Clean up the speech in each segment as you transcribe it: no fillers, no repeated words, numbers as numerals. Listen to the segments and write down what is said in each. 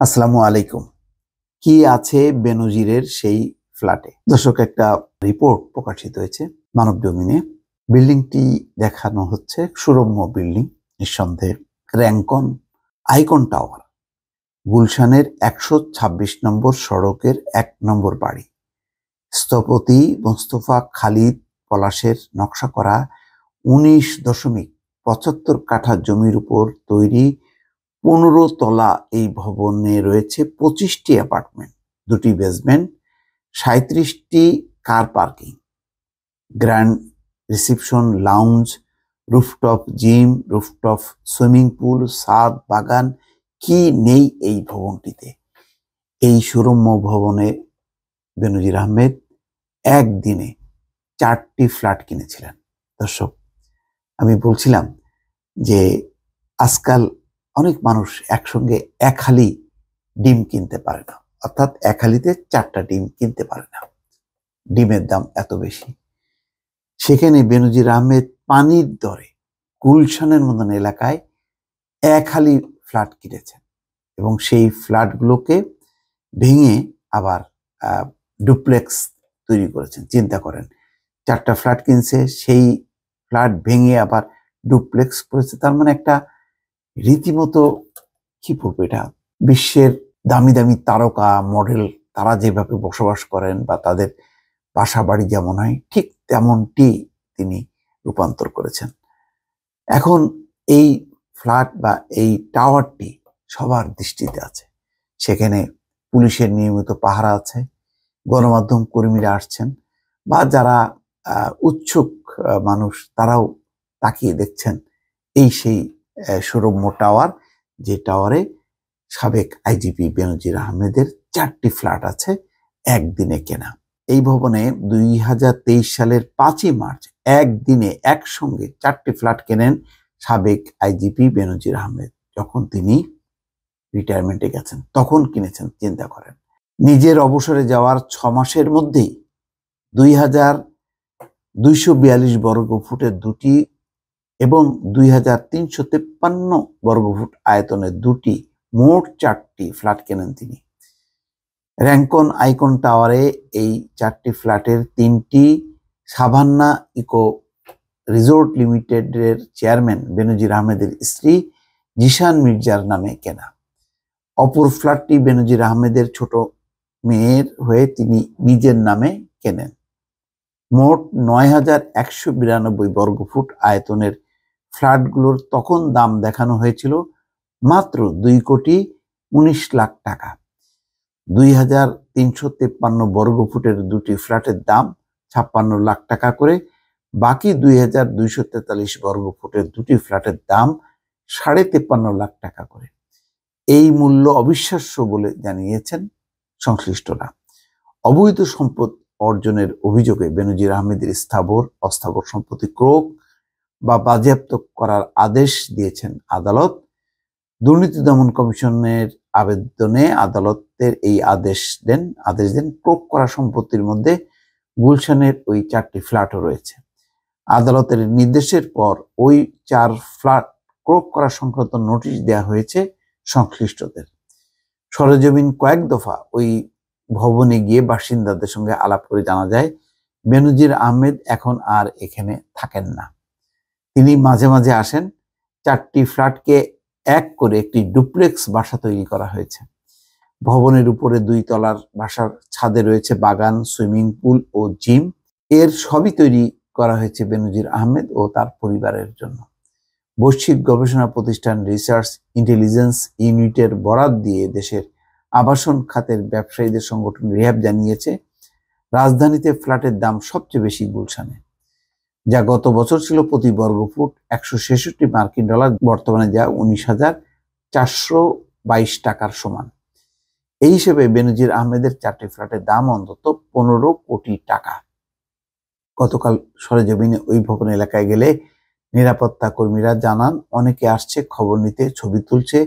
আসসালামু আলাইকুম। কি আছে বেনজিরের সেই ফ্ল্যাটে? দর্শক, একটা রিপোর্ট প্রকাশিত হয়েছে মানবজমিনে। বিল্ডিংটি দেখানো হচ্ছে সুরম্য বিল্ডিং, নিঃসন্দেহে র‍্যাংকন আইকন টাওয়ার, গুলশানের ১২৬ নম্বর সড়কের ১ নম্বর বাড়ি। স্থপতি মোস্তফা খালিদ পলাশের নকশা করা ১৯.৭৫ কাঠা জমির উপর তৈরি ১৫ তলা এই ভবনে রয়েছে ২৫টি অ্যাপার্টমেন্ট, ২টি বেসমেন্ট, ৩৭টি car parking, grand reception lounge, rooftop gym, rooftop swimming pool, ছাদ, বাগান। কি নেই এই ভবনটিতে? এই সুরম্য ভবনে বেনজির আহমেদ একদিনে 4টি ফ্ল্যাট কিনেছিলেন। দর্শক, আমি বলছিলাম যে আজকাল অনেক মানুষ একসঙ্গে এক হালি ডিম কিনতে পারে না, অর্থাৎ এক হালিতে 4টা ডিম কিনতে পারে না, ডিমের দাম এত বেশি। সেখানে বেনজির আহমেদ পানির দরে গুলশানের মতন এলাকায় এক হালি ফ্ল্যাট কিনেছেন এবং সেই ফ্ল্যাটগুলোকে ভেঙে আবার ডুপ্লেক্স তৈরি করেছেন। চিন্তা করেন, 4টা ফ্ল্যাট কিনছে, সেই ফ্ল্যাট ভেঙে আবার ডুপ্লেক্স করেছে। তার মানে একটা রীতিমতো, কি বলবো, এটা বিশ্বের দামি দামি তারকা মডেল তারা যেভাবে বসবাস করেন বা তাদের বাসা বাড়ি যেমন হয়, ঠিক তেমনটি তিনি রূপান্তর করেছেন। এখন এই ফ্ল্যাট বা এই টাওয়ারটি সবার দৃষ্টিতে আছে। সেখানে পুলিশের নিয়মিত পাহারা আছে, গণমাধ্যম কর্মীরা আসছেন বা যারা উৎসুক মানুষ তারাও তাকিয়ে দেখছেন এই সেই সুরম্য টাওয়ার, যে টাওয়ারে সাবেক আইজিপি বেনজির আহমেদের 4টি ফ্ল্যাট আছে একদিনে কেনা। এই ভবনে 2023 সালের 5ই মার্চ একদিনে একসঙ্গে 4টি ফ্ল্যাট কেনেন সাবেক আইজিপি বেনজির আহমেদ। যখন তিনি রিটায়ারমেন্টে গেছেন তখন কিনেছেন। চিন্তা করেন, নিজের অবসরে যাওয়ার 6 মাসের মধ্যেই 2242 বর্গ ফুটের 2টি এবং 2353 বর্গফুট আয়তনের 2টি, মোট 4টি ফ্ল্যাট কেনেন তিনি। র‍্যাংকন আইকন টাওয়ারে এই 4টি ফ্ল্যাটের 3টি সাভান্না ইকো রিসোর্ট লিমিটেডের চেয়ারম্যান বেনজির আহমেদের স্ত্রী জিশান মির্জার নামে কেনা। অপর ফ্ল্যাটটি বেনজির আহমেদের ছোট মেয়ের হয়ে তিনি নিজের নামে কেনেন। মোট ৯,১৯২ বর্গফুট আয়তনের ফ্ল্যাটগুলোর তখন দাম দেখানো হয়েছিল মাত্র ২,১৯,০০,০০০ টাকা। ২,৩৫৩ বর্গফুটের 2টি ফ্ল্যাটের দাম ৫৬ লাখ টাকা করে, বাকি ২,২৪৩ বর্গফুটের 2টি ফ্ল্যাটের দাম ৫.৫ লাখ টাকা করে। এই মূল্য অবিশ্বাস্য বলে জানিয়েছেন সংশ্লিষ্টরা। অবৈধ সম্পদ অর্জনের অভিযোগে বেনজির আহমেদের স্থাবর অস্থাবর সম্পত্তি ক্রয় বা বাজেয়াপ্ত করার আদেশ দিয়েছেন আদালত। দুর্নীতি দমন কমিশনের আবেদনে আদালতের এই আদেশ দেন ক্রয় করা সম্পত্তির মধ্যে গুলশানের ওই 4টি ফ্ল্যাটও রয়েছে। আদালতের নির্দেশের পর ওই 4 ফ্ল্যাট ক্রয় করা সংক্রান্ত নোটিশ দেওয়া হয়েছে সংশ্লিষ্টদের। সরেজমিন কয়েক দফা ওই ভবনে গিয়ে বাসিন্দাদের সঙ্গে আলাপ করে জানা যায় বেনজির আহমেদ এখন আর এখানে থাকেন না। তিনি মাঝে মাঝে আসেন। 4টি ফ্ল্যাটকে এক করে একটি ডুপ্লেক্স বাসা তৈরি করা হয়েছে। ভবনের উপরে 2 তলার বাসার ছাদে রয়েছে বাগান, সুইমিং পুল ও জিম। এর সবই তৈরি করা হয়েছে বেনজির আহমেদ ও তার পরিবারের জন্য। বৈশ্বিক গবেষণা প্রতিষ্ঠান রিসার্চ ইন্টেলিজেন্স ইউনিটের বরাত দিয়ে দেশের আবাসন খাতের ব্যবসায়ীদের সংগঠন রিহ্যাব জানিয়েছে, রাজধানীতে ফ্ল্যাটের দাম সবচেয়ে বেশি গুলশানে, যা গত বছর ছিল প্রতি বর্গফুট 166 মার্কিন ডলার, বর্তমানে যা 19,422 টাকার সমান। এই হিসেবে বেনজির আহমেদের 4টি ফ্ল্যাটের দাম অন্তত 15 কোটি টাকা। গতকাল সরেজমিনে ওই ভবন এলাকায় গেলে নিরাপত্তা কর্মীরা জানান অনেকে আসছে খবর নিতে, ছবি তুলছে।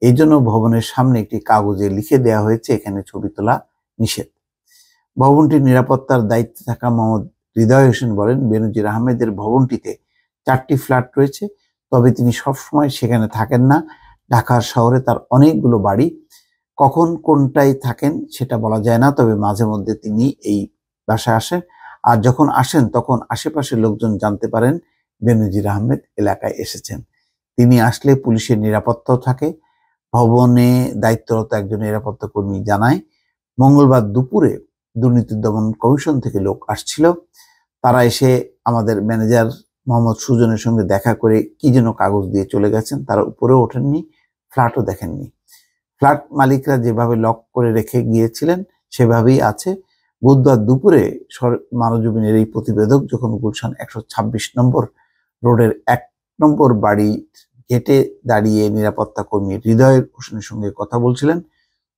এই জন্য ভবনের সামনে একটি কাগজে লিখে দেওয়া হয়েছে এখানে ছবি তোলা নিষেধ। ভবনটির নিরাপত্তার দায়িত্বে থাকা মোহাম্মদ হৃদয় হোসেন বলেন, বেনজির আহমেদের ভবনটিতে 4টি ফ্ল্যাট রয়েছে, তবে তিনি সবসময় সেখানে থাকেন না। ঢাকা শহরে তার অনেকগুলো বাড়ি। কখন কোনটায় থাকেন সেটা বলা যায় না, তবে মাঝে মধ্যে তিনি এই বাসায় আসেন। আর যখন আসেন তখন আশেপাশের লোকজন জানতে পারেন বেনজির আহমেদ এলাকায় এসেছেন। তিনি আসলে পুলিশের নিরাপত্তাও থাকে। ভবনে দায়িত্বরত একজন নিরাপত্তা কর্মী জানায়, মঙ্গলবার দুপুরে দুর্নীতি দমন কমিশন থেকে লোক আসছিল। তারা এসে আমাদের ম্যানেজার মোহাম্মদ সুজনের সঙ্গে দেখা করে কি যেন কাগজ দিয়ে চলে গেছেন। তারা উপরেও ওঠেননি, ফ্ল্যাটও দেখেননি। ফ্ল্যাট মালিকরা যেভাবে লক করে রেখে গিয়েছিলেন সেভাবেই আছে। বুধবার দুপুরে মানবজমিনের এই প্রতিবেদক যখন গুলশান 126 নম্বর রোডের 1 নম্বর বাড়ির গেটে দাঁড়িয়ে নিরাপত্তা কর্মী হৃদয় হোসেনের সঙ্গে কথা বলছিলেন,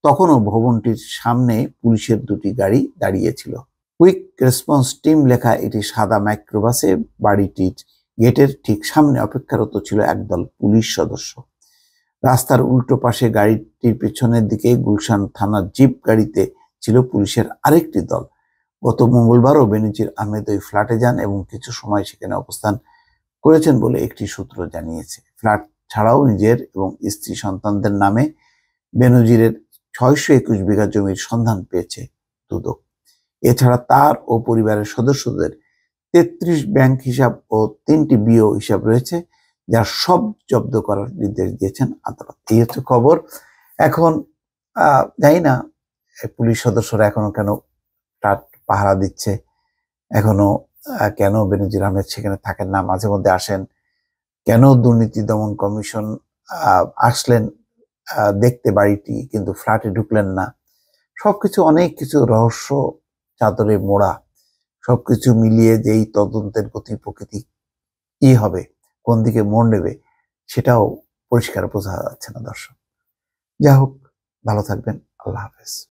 তখনও ভবনটির সামনে পুলিশের 2টি গাড়ি দাঁড়িয়েছিল। কুইক রেসপন্স টিম লেখা এটি সাদা মাইক্রোবাসে বাড়িটির গেটের ঠিক সামনে অপেক্ষারত ছিল একদল পুলিশ সদস্য। রাস্তার উল্টো পাশে গাড়িটির পেছনের দিকে গুলশান থানার জিপ গাড়িতে ছিল পুলিশের আরেকটি দল। গত মঙ্গলবারও বেনজির আহমেদ ওই ফ্ল্যাটে যান এবং কিছু সময় সেখানে অবস্থান করেছেন বলে একটি সূত্র জানিয়েছে। ফ্ল্যাট ছাড়াও নিজের এবং স্ত্রী সন্তানদের নামে বেনজিরের 621 বিঘা জমির সন্ধান পেয়েছে দুদক। এছাড়া তার ও পরিবারের সদস্যদের 33 ব্যাংক হিসাব ও 3টি বিও হিসাব রয়েছে, যা সব জব্দ করার নির্দেশ দিয়েছেন আদালত। এই হচ্ছে খবর। এখন জানি না পুলিশ সদস্যরা এখনো কেন ফ্ল্যাট পাহারা দিচ্ছে, এখনো কেন বেনজির আহমেদ সেখানে থাকেন না, মাঝে মধ্যে আসেন, কেন দুর্নীতি দমন কমিশন আসলেন দেখতে বাড়িটি কিন্তু ফ্ল্যাটে ঢুকলেন না। সবকিছু অনেক কিছু রহস্য চাদরে মোড়া। সবকিছু মিলিয়ে যেই তদন্তের গতি প্রকৃতি কি হবে, কোন দিকে মোড় নেবে, সেটাও পরিষ্কার বোঝা যাচ্ছে না দর্শক। যা হোক, ভালো থাকবেন। আল্লাহ হাফেজ।